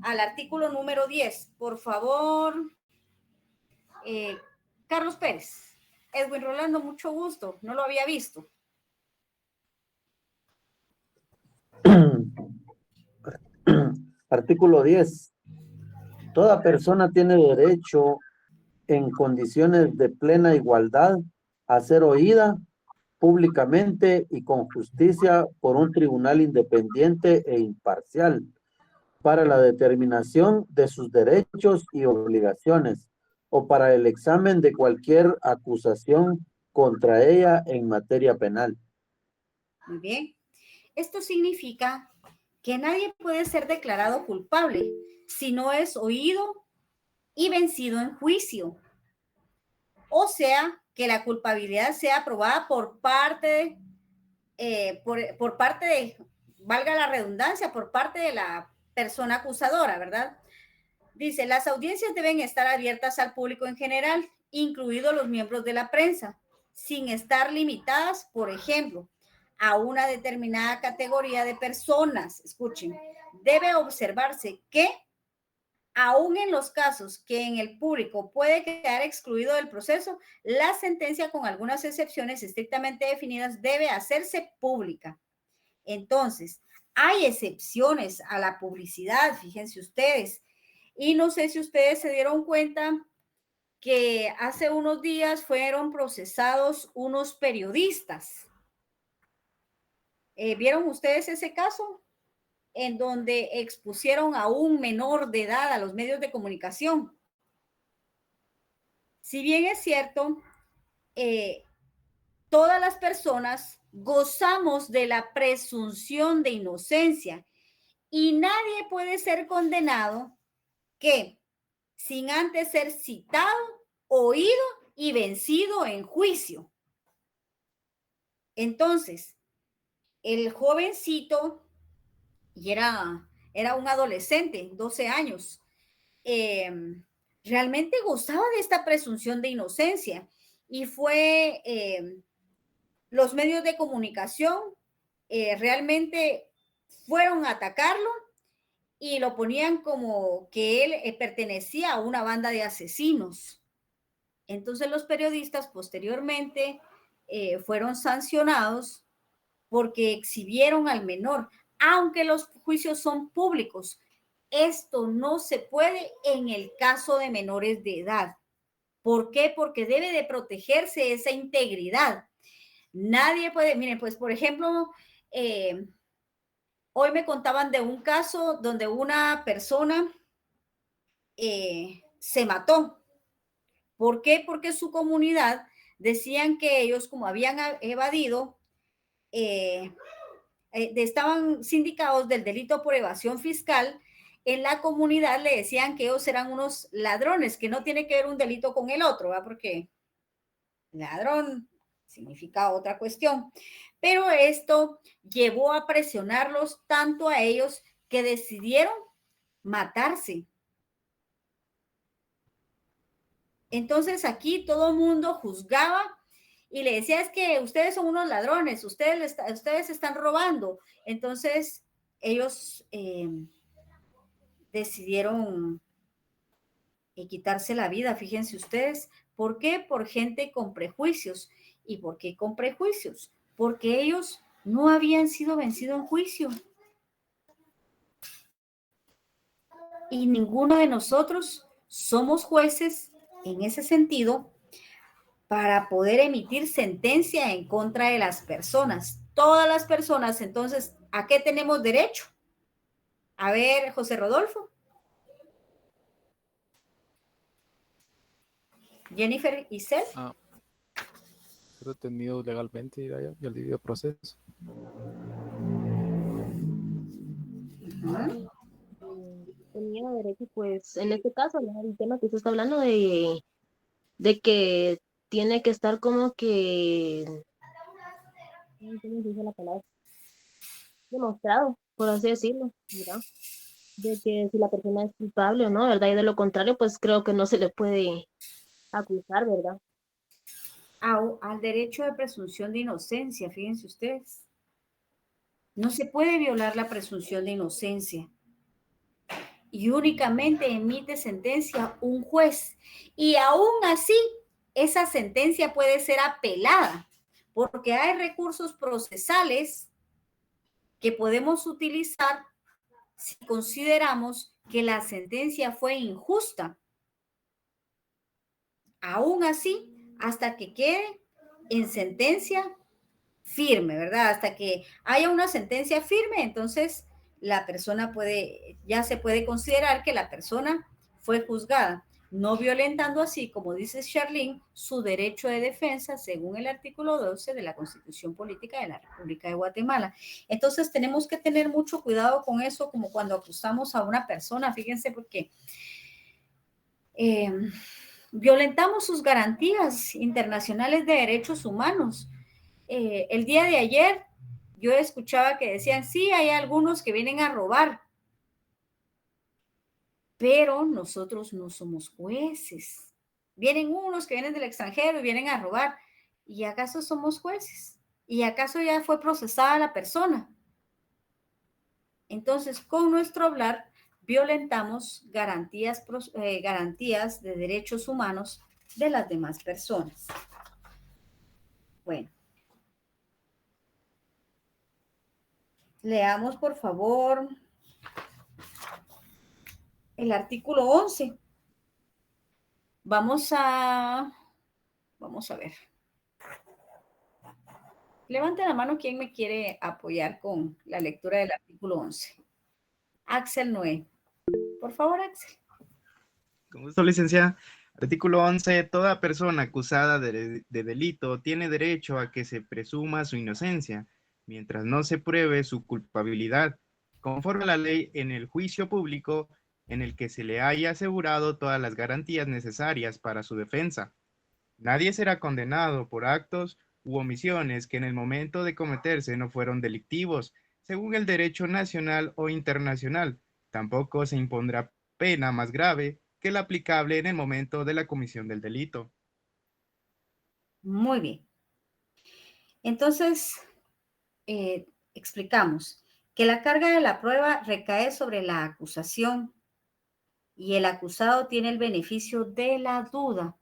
al artículo número 10. Por favor, Carlos Pérez. Edwin Rolando, mucho gusto. No lo había visto. Artículo 10. Toda persona tiene derecho en condiciones de plena igualdad a ser oída públicamente y con justicia por un tribunal independiente e imparcial para la determinación de sus derechos y obligaciones o para el examen de cualquier acusación contra ella en materia penal. Muy bien. Esto significa que nadie puede ser declarado culpable si no es oído y vencido en juicio. O sea, que la culpabilidad sea aprobada por parte de, valga la redundancia, por parte de la persona acusadora, ¿verdad? Dice, las audiencias deben estar abiertas al público en general, incluidos los miembros de la prensa, sin estar limitadas, por ejemplo, a una determinada categoría de personas. Escuchen, debe observarse que, aún en los casos que en el público puede quedar excluido del proceso, la sentencia, con algunas excepciones estrictamente definidas, debe hacerse pública. Entonces, hay excepciones a la publicidad, fíjense ustedes. Y no sé si ustedes se dieron cuenta que hace unos días fueron procesados unos periodistas. ¿Vieron ustedes ese caso? En donde expusieron a un menor de edad a los medios de comunicación. Si bien es cierto, todas las personas gozamos de la presunción de inocencia y nadie puede ser condenado que sin antes ser citado, oído y vencido en juicio. Entonces, el jovencito, y era un adolescente, 12 años, realmente gozaba de esta presunción de inocencia y fue los medios de comunicación realmente fueron a atacarlo y lo ponían como que él pertenecía a una banda de asesinos. Entonces los periodistas posteriormente fueron sancionados porque exhibieron al menor, aunque los juicios son públicos. Esto no se puede en el caso de menores de edad. ¿Por qué? Porque debe de protegerse esa integridad. Nadie puede, miren, pues por ejemplo, hoy me contaban de un caso donde una persona se mató. ¿Por qué? Porque su comunidad decían que ellos, como habían evadido, estaban sindicados del delito por evasión fiscal, en la comunidad le decían que ellos eran unos ladrones, que no tiene que ver un delito con el otro, ¿verdad? Porque ladrón significa otra cuestión. Pero esto llevó a presionarlos tanto a ellos que decidieron matarse. Entonces aquí todo el mundo juzgaba y le decía, es que ustedes son unos ladrones, ustedes están robando. Entonces ellos decidieron quitarse la vida, fíjense ustedes. ¿Por qué? Por gente con prejuicios. ¿Y por qué con prejuicios? Porque ellos no habían sido vencidos en juicio. Y ninguno de nosotros somos jueces en ese sentido para poder emitir sentencia en contra de las personas. Todas las personas, entonces, ¿a qué tenemos derecho? A ver, José Rodolfo. Jennifer Isel. Ser detenido legalmente y al debido proceso. Tenía derecho, pues, en este caso, ¿no? El tema que usted está hablando de que tiene que estar como que, ¿cómo se dice la palabra? Demostrado, por así decirlo, ¿verdad? De que si la persona es culpable o no, ¿verdad? Y de lo contrario, pues creo que no se le puede acusar, ¿verdad? Al derecho de presunción de inocencia, fíjense ustedes. No se puede violar la presunción de inocencia. Y únicamente emite sentencia un juez. Y aún así, esa sentencia puede ser apelada, porque hay recursos procesales que podemos utilizar si consideramos que la sentencia fue injusta. Aún así, hasta que quede en sentencia firme, ¿verdad? Hasta que haya una sentencia firme, entonces la persona ya se puede considerar que la persona fue juzgada, no violentando así, como dice Charlene, su derecho de defensa según el artículo 12 de la Constitución Política de la República de Guatemala. Entonces tenemos que tener mucho cuidado con eso, como cuando acusamos a una persona, fíjense, porque violentamos sus garantías internacionales de derechos humanos. El día de ayer yo escuchaba que decían, sí, hay algunos que vienen a robar, pero nosotros no somos jueces. Vienen unos que vienen del extranjero y vienen a robar. ¿Y acaso somos jueces? ¿Y acaso ya fue procesada la persona? Entonces, con nuestro hablar, violentamos garantías de derechos humanos de las demás personas. Bueno. Leamos, por favor, el artículo 11. Vamos a ver. Levante la mano quien me quiere apoyar con la lectura del artículo 11. Axel Noé. Por favor, Axel. Con gusto, licenciada. Artículo 11. Toda persona acusada de delito tiene derecho a que se presuma su inocencia, mientras no se pruebe su culpabilidad, conforme a la ley en el juicio público en el que se le haya asegurado todas las garantías necesarias para su defensa. Nadie será condenado por actos u omisiones que en el momento de cometerse no fueron delictivos, según el derecho nacional o internacional. Tampoco se impondrá pena más grave que la aplicable en el momento de la comisión del delito. Muy bien. Entonces, explicamos que la carga de la prueba recae sobre la acusación y el acusado tiene el beneficio de la duda.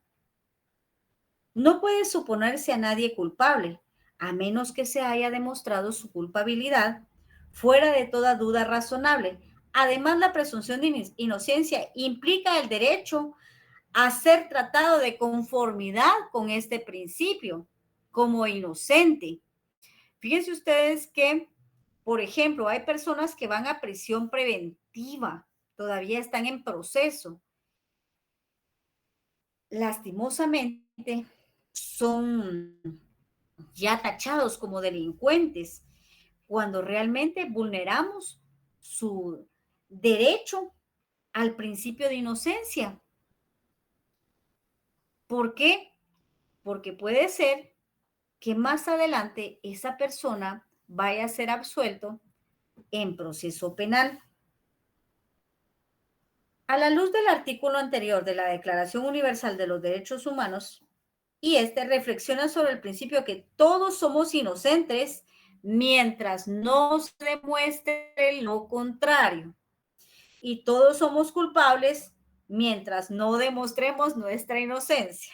No puede suponerse a nadie culpable, a menos que se haya demostrado su culpabilidad fuera de toda duda razonable. Además, la presunción de inocencia implica el derecho a ser tratado de conformidad con este principio, como inocente. Fíjense ustedes que, por ejemplo, hay personas que van a prisión preventiva, todavía están en proceso. Lastimosamente, son ya tachados como delincuentes cuando realmente vulneramos su derecho al principio de inocencia. ¿Por qué? Porque puede ser que más adelante esa persona vaya a ser absuelto en proceso penal. A la luz del artículo anterior de la Declaración Universal de los Derechos Humanos, y reflexiona sobre el principio que todos somos inocentes mientras no se demuestre lo contrario, y todos somos culpables mientras no demostremos nuestra inocencia.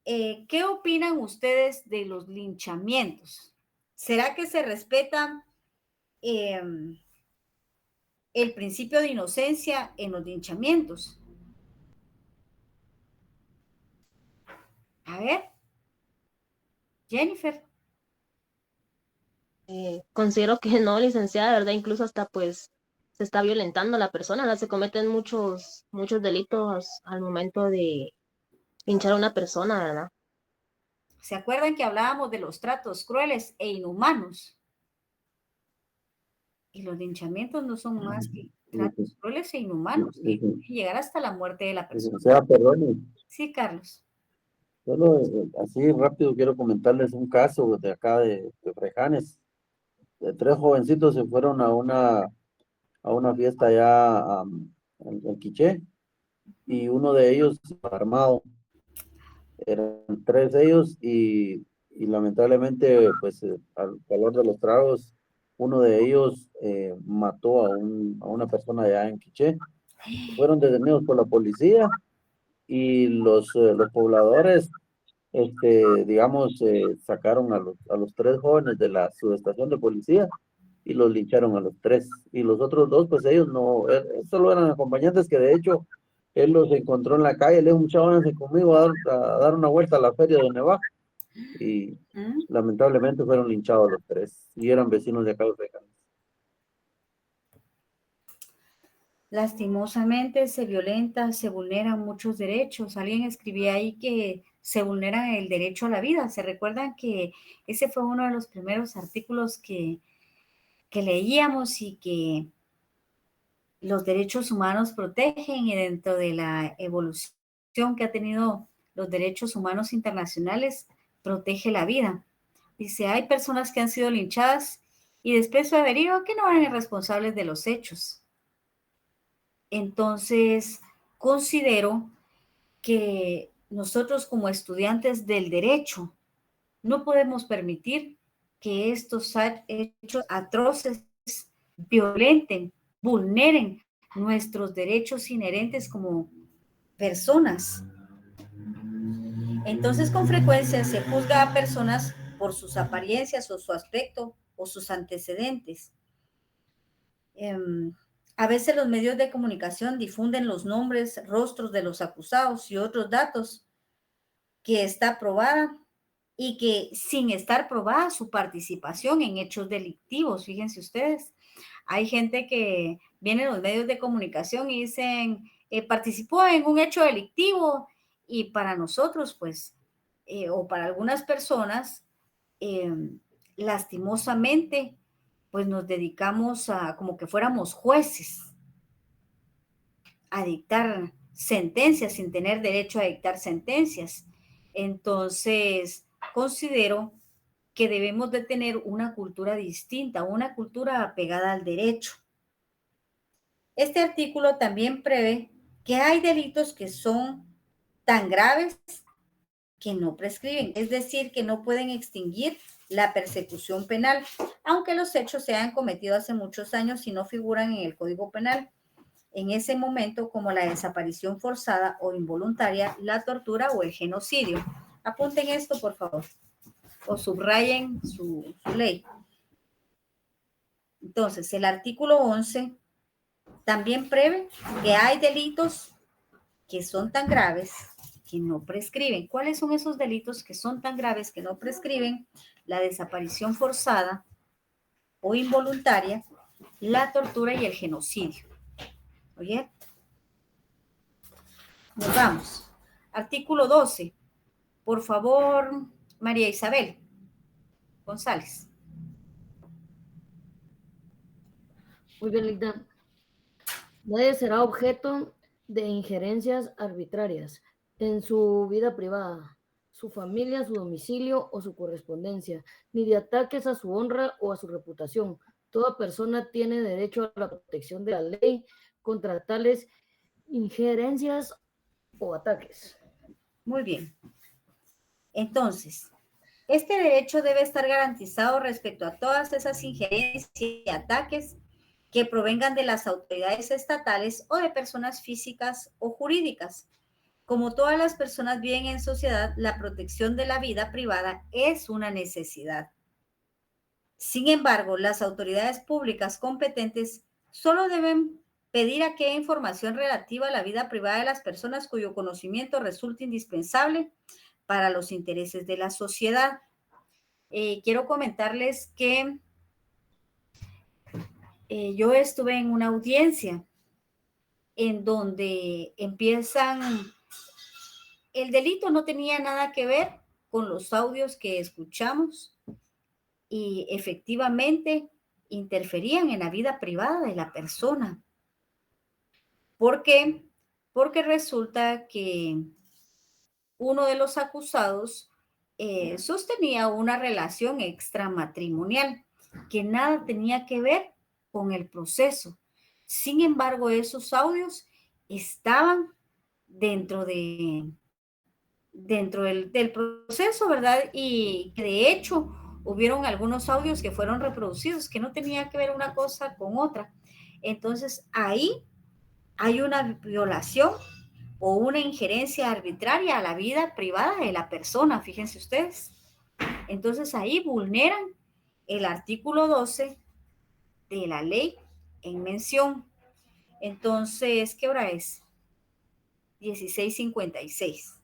¿Qué opinan ustedes de los linchamientos? ¿Será que se respeta el principio de inocencia en los linchamientos? A ver, Jennifer. Considero que no, licenciada, de verdad, incluso hasta pues se está violentando a la persona, ¿verdad? Se cometen muchos delitos al momento de linchar a una persona, ¿verdad? ¿Se acuerdan que hablábamos de los tratos crueles e inhumanos? Y los linchamientos no son más que tratos crueles e inhumanos, que pueden llegar hasta la muerte de la persona. Perdón. Sí, Carlos. Solo así rápido quiero comentarles un caso de acá de Frejanes. De 3 jovencitos se fueron a una fiesta allá en Quiché, y uno de ellos armado. Eran 3 de ellos y lamentablemente pues al calor de los tragos uno de ellos mató a una persona allá en Quiché. Fueron detenidos por la policía y los pobladores digamos sacaron a los 3 jóvenes de la subestación de policía y los lincharon a los 3, y los otros 2 pues ellos no, solo eran acompañantes que de hecho él los encontró en la calle, le dijo: muchachos, váyanse conmigo a dar una vuelta a la feria de Nevaja, y lamentablemente fueron linchados los 3 y eran vecinos de acá de Frejanes. Lastimosamente se violenta, se vulneran muchos derechos. Alguien escribía ahí que se vulnera el derecho a la vida. ¿Se recuerdan que ese fue uno de los primeros artículos que leíamos, y que los derechos humanos protegen, y dentro de la evolución que ha tenido los derechos humanos internacionales, protege la vida? Dice, hay personas que han sido linchadas y después se averigua que no eran responsables de los hechos. Entonces, considero que nosotros como estudiantes del derecho no podemos permitir que estos hechos atroces violenten, vulneren nuestros derechos inherentes como personas. Entonces, con frecuencia se juzga a personas por sus apariencias o su aspecto o sus antecedentes. A veces los medios de comunicación difunden los nombres, rostros de los acusados y otros datos que está probada y que sin estar probada su participación en hechos delictivos, fíjense ustedes. Hay gente que viene en los medios de comunicación y dicen, participó en un hecho delictivo, y para nosotros, pues, o para algunas personas, lastimosamente, pues nos dedicamos a como que fuéramos jueces, a dictar sentencias sin tener derecho a dictar sentencias. Entonces, considero que debemos de tener una cultura distinta, una cultura apegada al derecho. Este artículo también prevé que hay delitos que son tan graves que no prescriben, es decir, que no pueden extinguir la persecución penal, aunque los hechos se hayan cometido hace muchos años y no figuran en el Código Penal en ese momento, como la desaparición forzada o involuntaria, la tortura o el genocidio. Apunten esto, por favor, o subrayen su ley. Entonces, el artículo 11 también prevé que hay delitos que son tan graves que no prescriben. ¿Cuáles son esos delitos que son tan graves que no prescriben? La desaparición forzada o involuntaria, la tortura y el genocidio. ¿Oye? Nos vamos. Artículo 12. Por favor, María Isabel González. Muy bien, Ligda. Nadie será objeto de injerencias arbitrarias en su vida privada, su familia, su domicilio o su correspondencia, ni de ataques a su honra o a su reputación. Toda persona tiene derecho a la protección de la ley contra tales injerencias o ataques. Muy bien. Entonces, este derecho debe estar garantizado respecto a todas esas injerencias y ataques que provengan de las autoridades estatales o de personas físicas o jurídicas. Como todas las personas viven en sociedad, la protección de la vida privada es una necesidad. Sin embargo, las autoridades públicas competentes solo deben pedir aquella información relativa a la vida privada de las personas cuyo conocimiento resulte indispensable para los intereses de la sociedad. Quiero comentarles que yo estuve en una audiencia en donde el delito no tenía nada que ver con los audios que escuchamos y efectivamente interferían en la vida privada de la persona. ¿Por qué? Porque resulta que uno de los acusados sostenía una relación extramatrimonial que nada tenía que ver con el proceso. Sin embargo, esos audios estaban dentro del proceso, ¿verdad? Y de hecho, hubieron algunos audios que fueron reproducidos que no tenía que ver una cosa con otra. Entonces, ahí hay una violación o una injerencia arbitraria a la vida privada de la persona, fíjense ustedes. Entonces, ahí vulneran el artículo 12 de la ley en mención. Entonces, ¿qué hora es? 16:56.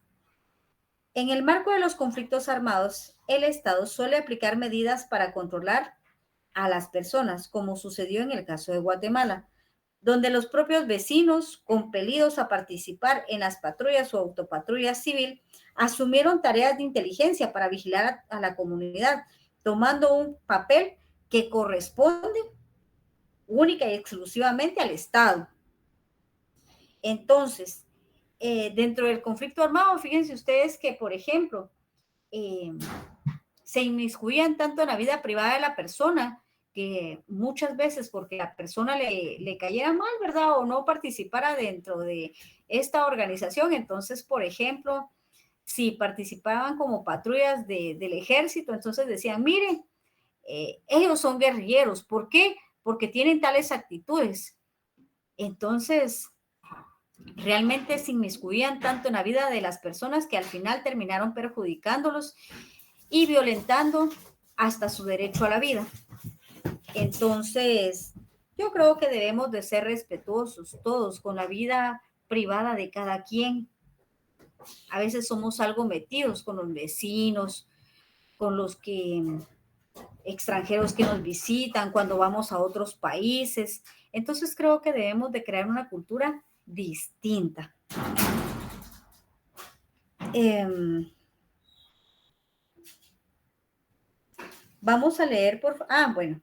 En el marco de los conflictos armados, el Estado suele aplicar medidas para controlar a las personas, como sucedió en el caso de Guatemala, donde los propios vecinos, compelidos a participar en las patrullas o autopatrullas civil, asumieron tareas de inteligencia para vigilar a la comunidad, tomando un papel que corresponde única y exclusivamente al Estado. Entonces, dentro del conflicto armado, fíjense ustedes que, por ejemplo, se inmiscuían tanto en la vida privada de la persona que muchas veces porque la persona le cayera mal, ¿verdad? O no participara dentro de esta organización. Entonces, por ejemplo, si participaban como patrullas del ejército, entonces decían, miren, ellos son guerrilleros. ¿Por qué? Porque tienen tales actitudes. Entonces, realmente se inmiscuían tanto en la vida de las personas que al final terminaron perjudicándolos y violentando hasta su derecho a la vida. Entonces, yo creo que debemos de ser respetuosos todos con la vida privada de cada quien. A veces somos algo metidos con los vecinos, con los que extranjeros que nos visitan, cuando vamos a otros países. Entonces creo que debemos de crear una cultura distinta. Vamos a leer bueno.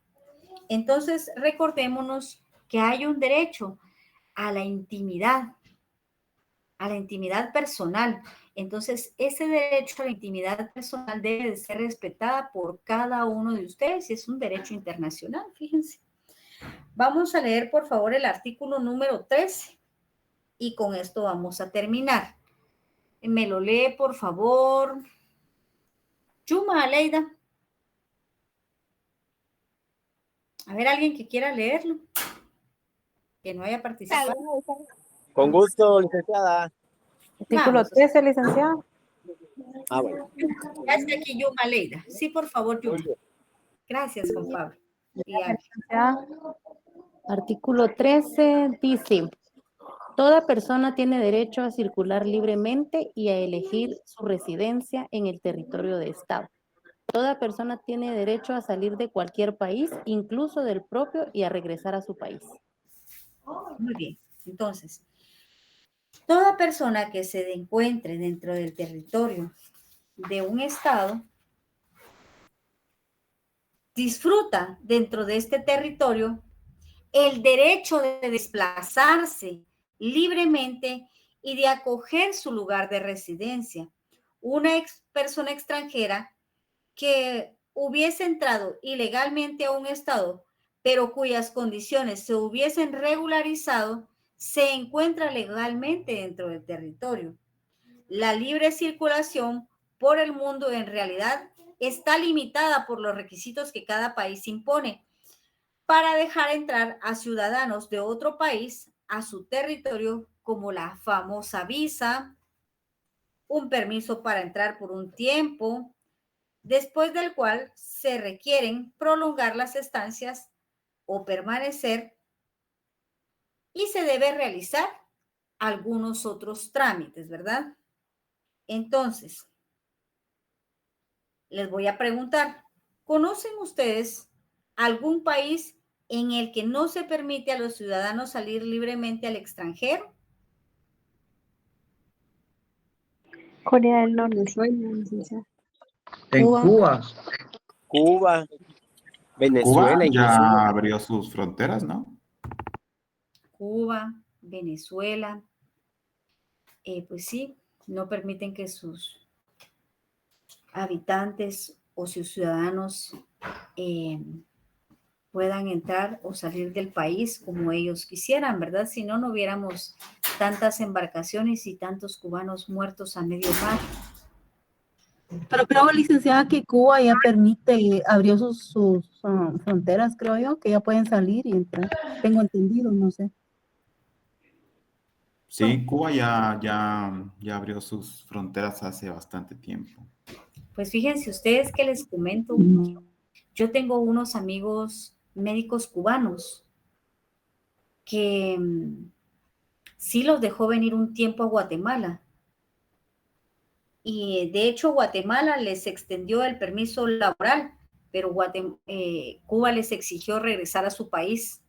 Entonces recordémonos que hay un derecho a la intimidad personal. Entonces, ese derecho a la intimidad personal debe de ser respetada por cada uno de ustedes y es un derecho internacional, fíjense. Vamos a leer, por favor, el artículo número 13 y con esto vamos a terminar. Me lo lee, por favor, Yuma Aleida. A ver, alguien que quiera leerlo, que no haya participado. Con gusto, licenciada. Artículo 13, licenciada. Ah, bueno. Ya está aquí Yuma Aleida. Sí, por favor, Yuma. Gracias, Juan Pablo. Artículo 13 dice: toda persona tiene derecho a circular libremente y a elegir su residencia en el territorio de Estado. Toda persona tiene derecho a salir de cualquier país, incluso del propio, y a regresar a su país. Muy bien. Entonces, toda persona que se encuentre dentro del territorio de un Estado disfruta dentro de este territorio el derecho de desplazarse libremente y de acoger su lugar de residencia. Una persona extranjera que hubiese entrado ilegalmente a un Estado, pero cuyas condiciones se hubiesen regularizado, se encuentra legalmente dentro del territorio. La libre circulación por el mundo en realidad está limitada por los requisitos que cada país impone para dejar entrar a ciudadanos de otro país a su territorio, como la famosa visa, un permiso para entrar por un tiempo, después del cual se requieren prolongar las estancias o permanecer y se debe realizar algunos otros trámites, ¿verdad? Entonces, les voy a preguntar, ¿conocen ustedes algún país en el que no se permite a los ciudadanos salir libremente al extranjero? Corea del Norte. En Cuba. Cuba, Venezuela, Cuba inclusive. ya abrió sus fronteras, ¿no? Cuba, Venezuela, pues sí, no permiten que sus habitantes o sus ciudadanos puedan entrar o salir del país como ellos quisieran, ¿verdad? Si no, no hubiéramos tantas embarcaciones y tantos cubanos muertos a medio mar. Pero creo, licenciada, que Cuba ya permite, abrió sus fronteras, creo yo, que ya pueden salir y entrar. Tengo entendido, no sé. Sí, Cuba ya abrió sus fronteras hace bastante tiempo. Pues fíjense ustedes que les comento, yo tengo unos amigos médicos cubanos que sí los dejó venir un tiempo a Guatemala. Y de hecho Guatemala les extendió el permiso laboral, pero Cuba les exigió regresar a su país.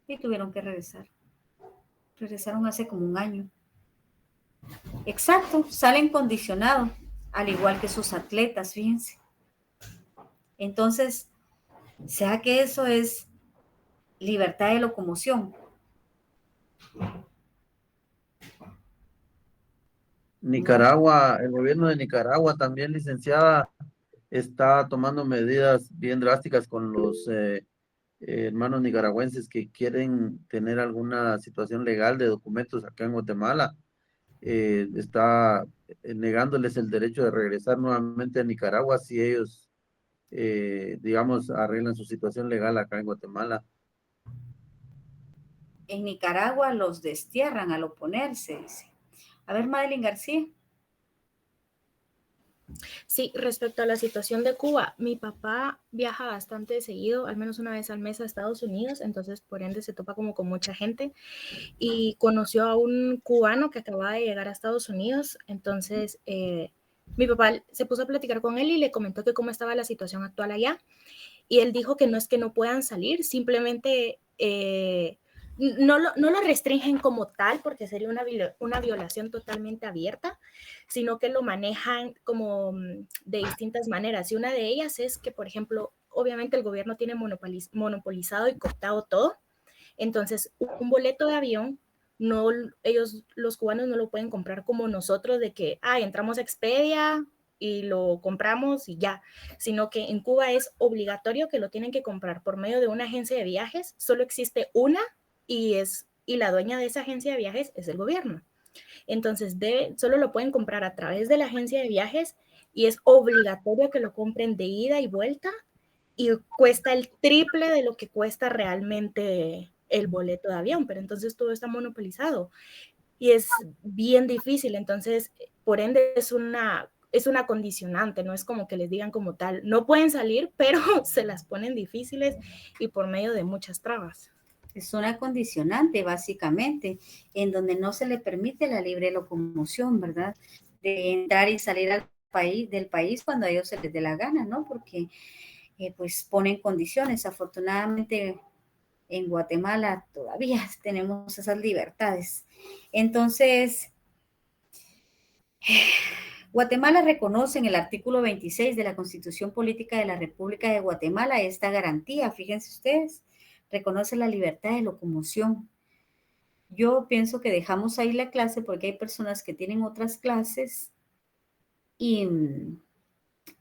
Y tuvieron que regresar. Regresaron hace como un año. Exacto, salen condicionados, al igual que sus atletas, fíjense. Entonces, ¿será que eso es libertad de locomoción? Nicaragua, el gobierno de Nicaragua también, licenciada, está tomando medidas bien drásticas con los hermanos nicaragüenses que quieren tener alguna situación legal de documentos acá en Guatemala. Está negándoles el derecho de regresar nuevamente a Nicaragua si ellos, digamos, arreglan su situación legal acá en Guatemala. En Nicaragua los destierran al oponerse, dice. A ver, Madeline García. Sí, respecto a la situación de Cuba, mi papá viaja bastante seguido, al menos una vez al mes a Estados Unidos, entonces por ende se topa como con mucha gente y conoció a un cubano que acababa de llegar a Estados Unidos, entonces mi papá se puso a platicar con él y le comentó que cómo estaba la situación actual allá. Y él dijo que no es que no puedan salir, simplemente no lo restringen como tal, porque sería una violación totalmente abierta, sino que lo manejan como de distintas maneras. Y una de ellas es que, por ejemplo, obviamente el gobierno tiene monopolizado y cooptado todo. Entonces, un boleto de avión, no, ellos, los cubanos, no lo pueden comprar como nosotros, de que entramos a Expedia y lo compramos y ya, sino que en Cuba es obligatorio que lo tienen que comprar por medio de una agencia de viajes. Solo existe una y la dueña de esa agencia de viajes es el gobierno. Entonces solo lo pueden comprar a través de la agencia de viajes y es obligatorio que lo compren de ida y vuelta y cuesta el triple de lo que cuesta realmente el boleto de avión, pero entonces todo está monopolizado y es bien difícil. Entonces, por ende, es una condicionante, no es como que les digan como tal, no pueden salir, pero se las ponen difíciles y por medio de muchas trabas. Es una condicionante, básicamente, en donde no se le permite la libre locomoción, ¿verdad? De entrar y salir del país cuando a ellos se les dé la gana, ¿no? Porque pues ponen condiciones. Afortunadamente, en Guatemala todavía tenemos esas libertades. Entonces, Guatemala reconoce en el artículo 26 de la Constitución Política de la República de Guatemala esta garantía, fíjense ustedes, reconoce la libertad de locomoción. Yo pienso que dejamos ahí la clase porque hay personas que tienen otras clases y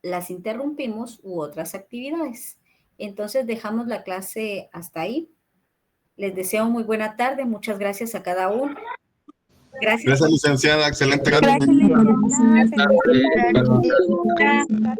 las interrumpimos u otras actividades. Entonces dejamos la clase hasta ahí. Les deseo muy buena tarde. Muchas gracias a cada uno. Gracias, licenciada. Excelente. Gracias, licenciada. Feliz tarde.